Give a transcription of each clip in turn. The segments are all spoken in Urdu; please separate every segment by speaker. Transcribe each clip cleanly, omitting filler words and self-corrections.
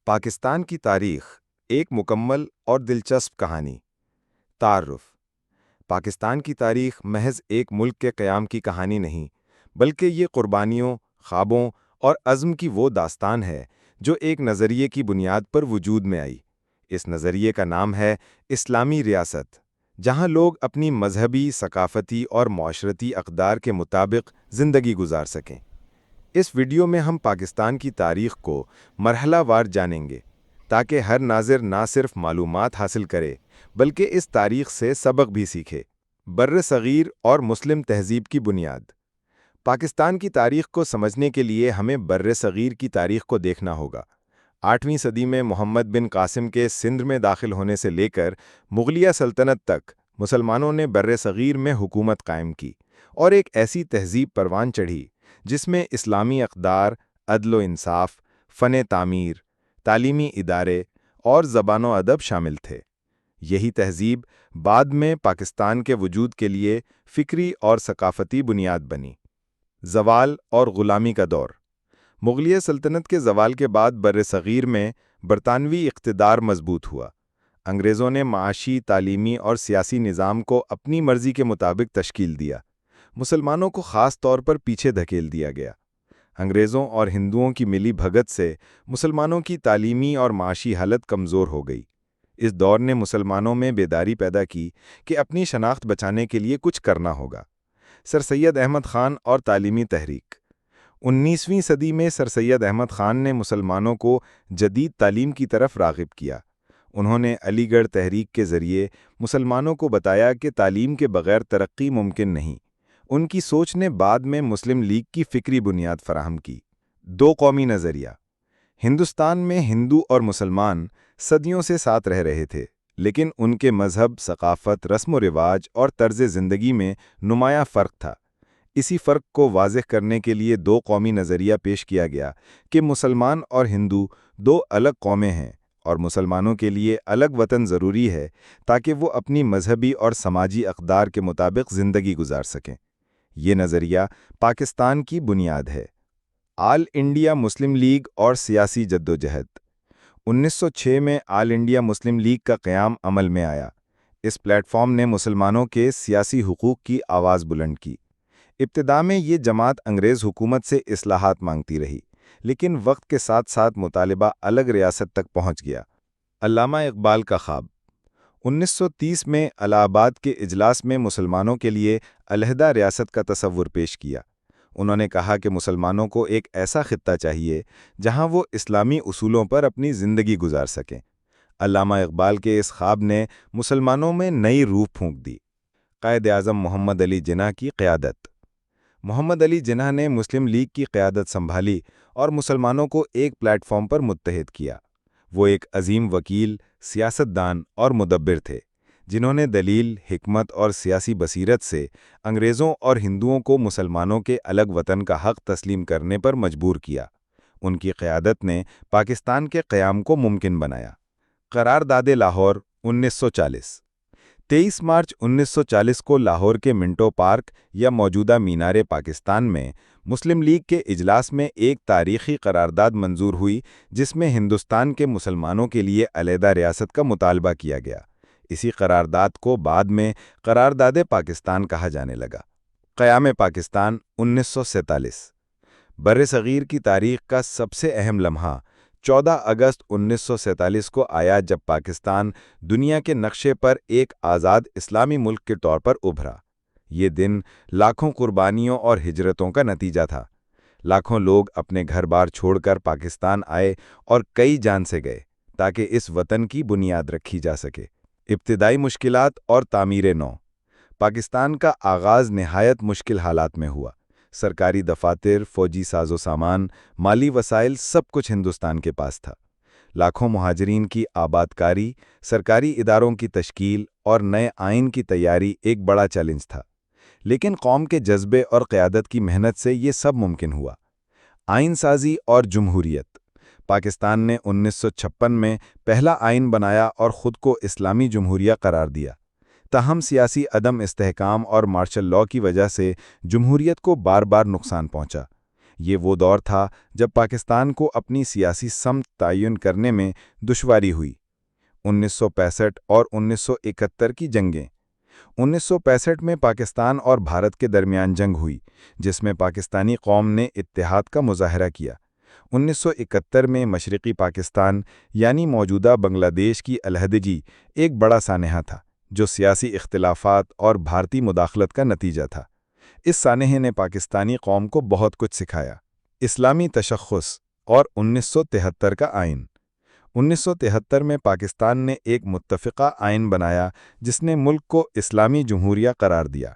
Speaker 1: پاکستان کی تاریخ ایک مکمل اور دلچسپ کہانی۔ تعارف۔ پاکستان کی تاریخ محض ایک ملک کے قیام کی کہانی نہیں، بلکہ یہ قربانیوں، خوابوں اور عزم کی وہ داستان ہے جو ایک نظریے کی بنیاد پر وجود میں آئی۔ اس نظریے کا نام ہے اسلامی ریاست، جہاں لوگ اپنی مذہبی، ثقافتی اور معاشرتی اقدار کے مطابق زندگی گزار سکیں۔ اس ویڈیو میں ہم پاکستان کی تاریخ کو مرحلہ وار جانیں گے، تاکہ ہر ناظر نہ صرف معلومات حاصل کرے بلکہ اس تاریخ سے سبق بھی سیکھے۔ بر صغیر اور مسلم تہذیب کی بنیاد۔ پاکستان کی تاریخ کو سمجھنے کے لیے ہمیں بر صغیر کی تاریخ کو دیکھنا ہوگا۔ 8ویں صدی میں محمد بن قاسم کے سندھ میں داخل ہونے سے لے کر مغلیہ سلطنت تک مسلمانوں نے بر صغیر میں حکومت قائم کی اور ایک ایسی تہذیب پروان چڑھی جس میں اسلامی اقدار، عدل و انصاف، فن تعمیر، تعلیمی ادارے اور زبان و ادب شامل تھے۔ یہی تہذیب بعد میں پاکستان کے وجود کے لیے فکری اور ثقافتی بنیاد بنی۔ زوال اور غلامی کا دور۔ مغلیہ سلطنت کے زوال کے بعد بر صغیر میں برطانوی اقتدار مضبوط ہوا۔ انگریزوں نے معاشی، تعلیمی اور سیاسی نظام کو اپنی مرضی کے مطابق تشکیل دیا۔ مسلمانوں کو خاص طور پر پیچھے دھکیل دیا گیا۔ انگریزوں اور ہندوؤں کی ملی بھگت سے مسلمانوں کی تعلیمی اور معاشی حالت کمزور ہو گئی۔ اس دور نے مسلمانوں میں بیداری پیدا کی کہ اپنی شناخت بچانے کے لیے کچھ کرنا ہوگا۔ سر سید احمد خان اور تعلیمی تحریک۔ 19ویں صدی میں سر سید احمد خان نے مسلمانوں کو جدید تعلیم کی طرف راغب کیا۔ انہوں نے علی گڑھ تحریک کے ذریعے مسلمانوں کو بتایا کہ تعلیم کے بغیر ترقی ممکن نہیں۔ ان کی سوچ نے بعد میں مسلم لیگ کی فکری بنیاد فراہم کی۔ دو قومی نظریہ۔ ہندوستان میں ہندو اور مسلمان صدیوں سے ساتھ رہ رہے تھے، لیکن ان کے مذہب، ثقافت، رسم و رواج اور طرز زندگی میں نمایاں فرق تھا۔ اسی فرق کو واضح کرنے کے لیے دو قومی نظریہ پیش کیا گیا کہ مسلمان اور ہندو دو الگ قومیں ہیں اور مسلمانوں کے لیے الگ وطن ضروری ہے تاکہ وہ اپنی مذہبی اور سماجی اقدار کے مطابق زندگی گزار سکیں۔ یہ نظریہ پاکستان کی بنیاد ہے۔ آل انڈیا مسلم لیگ اور سیاسی جدوجہد۔ 1906 میں آل انڈیا مسلم لیگ کا قیام عمل میں آیا۔ اس پلیٹ فارم نے مسلمانوں کے سیاسی حقوق کی آواز بلند کی۔ ابتدا میں یہ جماعت انگریز حکومت سے اصلاحات مانگتی رہی، لیکن وقت کے ساتھ ساتھ مطالبہ الگ ریاست تک پہنچ گیا۔ علامہ اقبال کا خواب۔ 1930 میں الہ آباد کے اجلاس میں مسلمانوں کے لیے علیحدہ ریاست کا تصور پیش کیا۔ انہوں نے کہا کہ مسلمانوں کو ایک ایسا خطہ چاہیے جہاں وہ اسلامی اصولوں پر اپنی زندگی گزار سکیں۔ علامہ اقبال کے اس خواب نے مسلمانوں میں نئی روح پھونک دی۔ قائد اعظم محمد علی جناح کی قیادت۔ محمد علی جناح نے مسلم لیگ کی قیادت سنبھالی اور مسلمانوں کو ایک پلیٹ فارم پر متحد کیا۔ وہ ایک عظیم وکیل، سیاستدان اور مدبر تھے، جنہوں نے دلیل، حکمت اور سیاسی بصیرت سے انگریزوں اور ہندوؤں کو مسلمانوں کے الگ وطن کا حق تسلیم کرنے پر مجبور کیا۔ ان کی قیادت نے پاکستان کے قیام کو ممکن بنایا۔ قرارداد لاہور 1940۔ 23 مارچ 1940 کو لاہور کے منٹو پارک یا موجودہ مینار پاکستان میں مسلم لیگ کے اجلاس میں ایک تاریخی قرارداد منظور ہوئی جس میں ہندوستان کے مسلمانوں کے لیے علیحدہ ریاست کا مطالبہ کیا گیا۔ اسی قرارداد کو بعد میں قرارداد پاکستان کہا جانے لگا۔ قیام پاکستان 1947۔ بر صغیر کی تاریخ کا سب سے اہم لمحہ 14 اگست 1947 کو آیا جب پاکستان دنیا کے نقشے پر ایک آزاد اسلامی ملک کے طور پر ابھرا۔ یہ دن لاکھوں قربانیوں اور ہجرتوں کا نتیجہ تھا۔ لاکھوں لوگ اپنے گھر بار چھوڑ کر پاکستان آئے اور کئی جان سے گئے تاکہ اس وطن کی بنیاد رکھی جا سکے۔ ابتدائی مشکلات اور تعمیر نو۔ پاکستان کا آغاز نہایت مشکل حالات میں ہوا۔ سرکاری دفاتر، فوجی ساز و سامان، مالی وسائل سب کچھ ہندوستان کے پاس تھا۔ لاکھوں مہاجرین کی آباد کاری، سرکاری اداروں کی تشکیل اور نئے آئین کی تیاری ایک بڑا چیلنج تھا، لیکن قوم کے جذبے اور قیادت کی محنت سے یہ سب ممکن ہوا۔ آئین سازی اور جمہوریت۔ پاکستان نے 1956 میں پہلا آئین بنایا اور خود کو اسلامی جمہوریہ قرار دیا۔ تاہم سیاسی عدم استحکام اور مارشل لاء کی وجہ سے جمہوریت کو بار بار نقصان پہنچا۔ یہ وہ دور تھا جب پاکستان کو اپنی سیاسی سمت تعین کرنے میں دشواری ہوئی۔ 1965 اور 1971 کی جنگیں۔ 1965 میں پاکستان اور بھارت کے درمیان جنگ ہوئی، جس میں پاکستانی قوم نے اتحاد کا مظاہرہ کیا۔ 1971 میں مشرقی پاکستان یعنی موجودہ بنگلہ دیش کی علیحدگی ایک بڑا سانحہ تھا، جو سیاسی اختلافات اور بھارتی مداخلت کا نتیجہ تھا۔ اس سانحے نے پاکستانی قوم کو بہت کچھ سکھایا۔ اسلامی تشخص اور 1973 کا آئین۔ 1973 میں پاکستان نے ایک متفقہ آئین بنایا جس نے ملک کو اسلامی جمہوریہ قرار دیا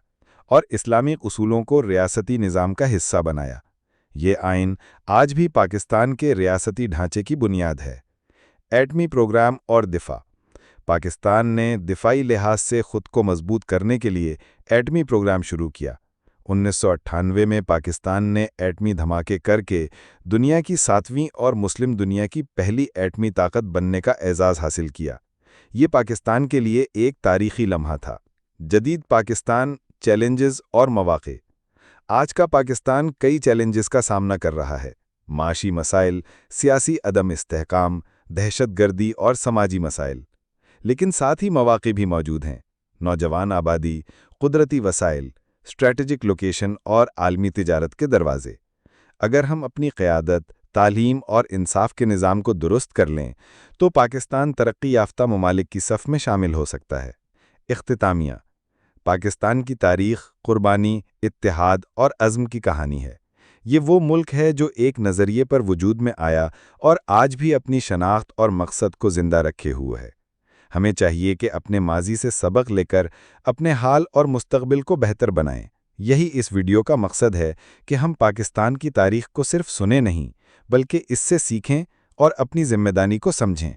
Speaker 1: اور اسلامی اصولوں کو ریاستی نظام کا حصہ بنایا۔ یہ آئین آج بھی پاکستان کے ریاستی ڈھانچے کی بنیاد ہے۔ ایٹمی پروگرام اور دفاع۔ پاکستان نے دفاعی لحاظ سے خود کو مضبوط کرنے کے لیے ایٹمی پروگرام شروع کیا۔ 1998 میں پاکستان نے ایٹمی دھماکے کر کے دنیا کی 7ویں اور مسلم دنیا کی پہلی ایٹمی طاقت بننے کا اعزاز حاصل کیا۔ یہ پاکستان کے لیے ایک تاریخی لمحہ تھا۔ جدید پاکستان، چیلنجز اور مواقع۔ آج کا پاکستان کئی چیلنجز کا سامنا کر رہا ہے۔ معاشی مسائل، سیاسی عدم استحکام، دہشت گردی اور سماجی مسائل۔ لیکن ساتھ ہی مواقع بھی موجود ہیں۔ نوجوان آبادی، قدرتی وسائل، اسٹریٹجک لوکیشن اور عالمی تجارت کے دروازے۔ اگر ہم اپنی قیادت، تعلیم اور انصاف کے نظام کو درست کر لیں تو پاکستان ترقی یافتہ ممالک کی صف میں شامل ہو سکتا ہے۔ اختتامیہ۔ پاکستان کی تاریخ قربانی، اتحاد اور عزم کی کہانی ہے۔ یہ وہ ملک ہے جو ایک نظریے پر وجود میں آیا اور آج بھی اپنی شناخت اور مقصد کو زندہ رکھے ہوئے ہے۔ ہمیں چاہیے کہ اپنے ماضی سے سبق لے کر اپنے حال اور مستقبل کو بہتر بنائیں۔ یہی اس ویڈیو کا مقصد ہے کہ ہم پاکستان کی تاریخ کو صرف سنیں نہیں، بلکہ اس سے سیکھیں اور اپنی ذمہ داری کو سمجھیں۔